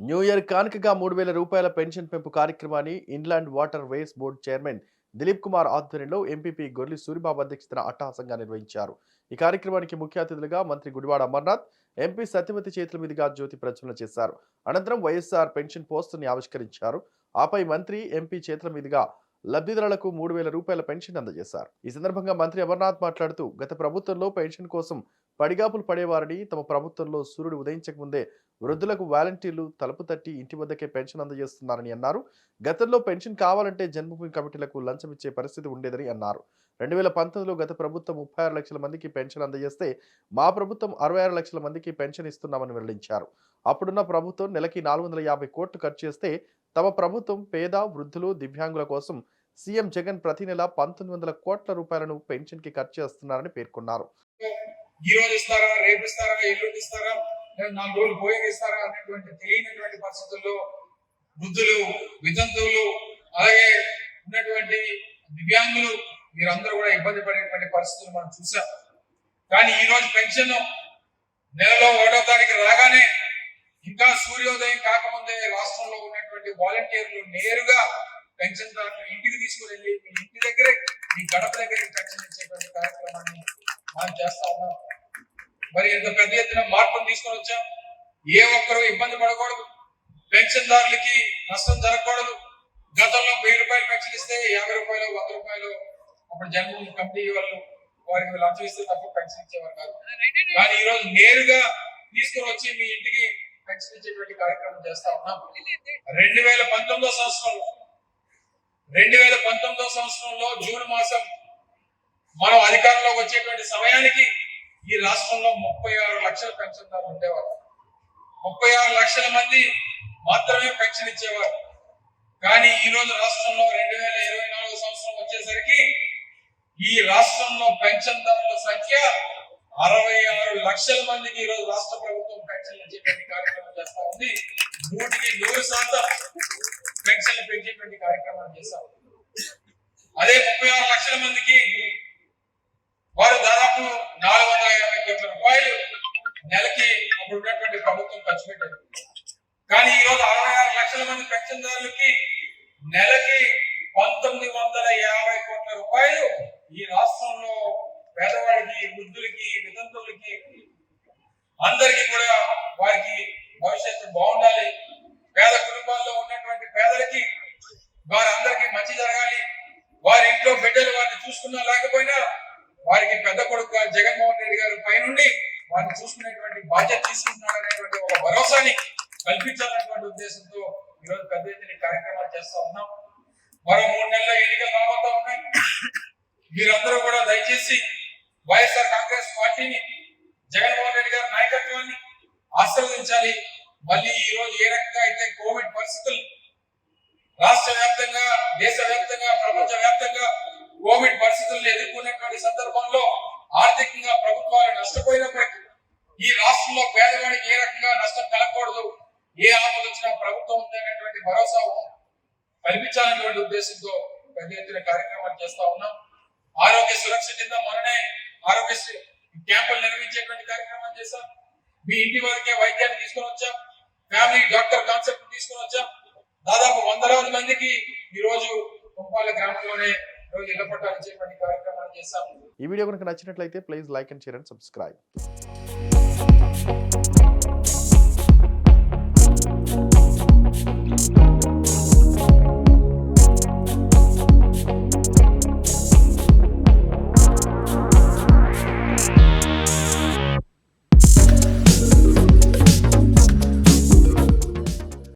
New year కానుకగా 3,000 రూపాయల pension పెంపు కార్యక్రమాన్ని inland water ways board chairman Dilip Kumar ఆధ్వర్యంలో ఎంపీపీ గొర్లి సూరిబాబు అధ్యక్షతన అట్టహాసంగా నిర్వహించారు. ఈ కార్యక్రమానికి ముఖ్య అతిథులుగా మంత్రి గుడివాడ అమర్నాథ్, ఎంపీ సత్యవతి చేతుల మీదుగా జ్యోతి ప్రజ్వలన చేశారు. అనంతరం వైఎస్ఆర్ పెన్షన్ పోస్టుని ఆవిష్కరించారు. ఆపై మంత్రి, ఎంపీ చేతుల మీదుగా లబ్ధిదారులకు 3,000 రూపాయల పెన్షన్ అందజేశారు. ఈ సందర్భంగా మంత్రి అమర్నాథ్ మాట్లాడుతూ, గత ప్రభుత్వంలో పెన్షన్ కోసం పడిగాపులు పడేవారని, తమ ప్రభుత్వంలో సూర్యుడు ఉదయించక ముందే వృద్ధులకు వాలంటీర్లు తలుపు తట్టి ఇంటి వద్దకే పెన్షన్ అందజేస్తున్నారని అన్నారు. గతంలో పెన్షన్ కావాలంటే జన్మభూమి కమిటీలకు లంచం ఇచ్చే పరిస్థితి ఉండేదని అన్నారు. 2019లో గత ప్రభుత్వం 36 లక్షల మందికి పెన్షన్ అందజేస్తే మా ప్రభుత్వం 66 లక్షల మందికి పెన్షన్ ఇస్తున్నామని వెల్లడించారు. అప్పుడున్న ప్రభుత్వం నెలకి 450 కోట్లు ఖర్చు చేస్తే తమ ప్రభుత్వం పేద, వృద్ధులు, దివ్యాంగుల కోసం సీఎం జగన్ ప్రతి నెల 1900 కోట్ల రూపాయలను పెన్షన్ కి ఖర్చు చేస్తున్నారని పేర్కొన్నారు. ఈ రోజు ఇస్తారా, రేపు ఇస్తారా, ఎల్లుండి ఇస్తారా, 4 రోజులు పోయి ఇస్తారా అనేటువంటి తెలియనటువంటి పరిస్థితుల్లో వృద్ధులు, వితంతువులు, అలాగే ఉన్నటువంటి దివ్యాంగులు మీరందరూ కూడా ఇబ్బంది పడేటువంటి పరిస్థితులు మనం చూసాం. కానీ ఈ రోజు పెన్షన్ నెలలో 1వ తారీఖు రాగానే ఇంకా సూర్యోదయం కాకముందే రాష్ట్రంలో ఉన్నటువంటి వాలంటీర్లు నేరుగా పెన్షన్ దారులు ఇంటికి తీసుకుని వెళ్ళి మీ ఇంటి దగ్గరే, మీ గడప దగ్గర పెన్షన్ ఇచ్చేటువంటి కార్యక్రమాన్ని మనం చేస్తా ఉన్నాం. మరి ఇంత పెద్ద ఎత్తున మార్పును తీసుకొని వచ్చాం. ఏ ఒక్కరూ ఇబ్బంది పడకూడదు, పెన్షన్ దారులకి నష్టం జరగకూడదు. గతంలో 1000 రూపాయలు పెన్షన్ ఇస్తే 50 రూపాయలు, 100 రూపాయలు అప్పుడు జన్మభూమి కమిటీ వాళ్ళు వారికి లంచం ఇస్తే తప్ప పెన్షన్ ఇచ్చేవారు కాదు. కానీ ఈ రోజు నేరుగా తీసుకుని వచ్చి మీ ఇంటికి పెన్షన్ ఇచ్చేటువంటి కార్యక్రమం చేస్తా ఉన్నాం. 2019 సంవత్సరంలో జూన్ మాసం మనం అధికారంలోకి వచ్చేటువంటి సమయానికి ఈ రాష్ట్రంలో 36 లక్షల పెన్షన్దారులు ఉండేవారు. 36 లక్షల మంది మాత్రమే పెన్షన్ ఇచ్చేవారు. కానీ ఈ రోజు రాష్ట్రంలో 2024 సంవత్సరం వచ్చేసరికి ఈ రాష్ట్రంలో పెన్షన్దారుల సంఖ్య 66 లక్షల మందికి ఈ రోజు రాష్ట్ర ప్రభుత్వం పెన్షన్లు ఇచ్చేటువంటి కార్యక్రమం చేస్తా ఉంది. 100% పెన్షన్లు పెంచేటువంటి కార్యక్రమాలు చేస్తాం. అదే 36 లక్షల మందికి వారు దాదాపు 450 కోట్ల రూపాయలు నెలకి అప్పుడు ఉన్నటువంటి ప్రభుత్వం ఖర్చు పెట్టారు. కానీ ఈ రోజు 66 లక్షల మంది పెన్షన్దారులకి నెలకి 1950 కోట్ల రూపాయలు ఈ రాష్ట్రంలో పేదవాడికి, వృద్ధులకి, వితంతువులకి అందరికీ కూడా వారికి భవిష్యత్తు బాగుండాలి, పేద కుటుంబాల్లో ఉన్నటువంటి పేదలకి వారందరికీ మంచి జరగాలి, వారి ఇంట్లో బిడ్డలు వారిని చూసుకున్నా లేకపోయినా వారికి పెద్ద కొడుకు జగన్మోహన్ రెడ్డి గారు పైనుండి వారిని చూసుకునేటువంటి బాధ్యత తీసుకుంటున్నారు అనేటువంటి ఒక భరోసాని కల్పించాలనేటువంటి ఉద్దేశంతో ఈరోజు పెద్ద ఎత్తున కార్యక్రమాలు చేస్తా ఉన్నాం. మరో 3 నెలల ఎన్నికలు రాబోతా ఉన్నాయి. మీరందరూ కూడా దయచేసి వైఎస్ఆర్ కాంగ్రెస్ పార్టీని, జగన్మోహన్ రెడ్డి గారి నాయకత్వాన్ని ఆశీర్వదించాలి. మళ్ళీ ఈ రోజు ఏ రకంగా అయితే కోవిడ్ పరిస్థితులు రాష్ట్ర వ్యాప్తంగా, దేశ వ్యాప్తంగా, ప్రపంచ వ్యాప్తంగా కోవిడ్ పరిస్థితులను ఎదుర్కొనేటువంటి సందర్భంలో ఆర్థికంగా ప్రభుత్వాలు నష్టపోయినప్పటికీ ఈ రాష్ట్రంలో పేదవాడికి ఏ రకంగా నష్టం కలగకూడదు, ఏ ఆపద వచ్చినా ప్రభుత్వం ఉందనేటువంటి భరోసా కల్పించాలనేటువంటి ఉద్దేశంతో పెద్ద ఎత్తున కార్యక్రమాలు చేస్తా ఉన్నాం. ఆరోగ్య సురక్ష కింద మొన్ననే ఆరోగ్యశ్రీ క్యాంపులు నిర్వహించేటువంటి కార్యక్రమాలు చేశాం. మీ ఇంటి వరకే వైద్యాన్ని తీసుకొని వచ్చాం. ఫ్యామిలీ డాక్టర్ కాన్సెప్ట్ తీసుకొని వచ్చాం. దాదాపు 100 మందికి ఈ రోజు కుంపాల గ్రామంలోనే రోజు ఇళ్ల పట్టాలు ఇచ్చేటువంటి కార్యక్రమాలు చేశాం. ఈ వీడియో కనుక నచ్చినట్లయితే please like and share and subscribe.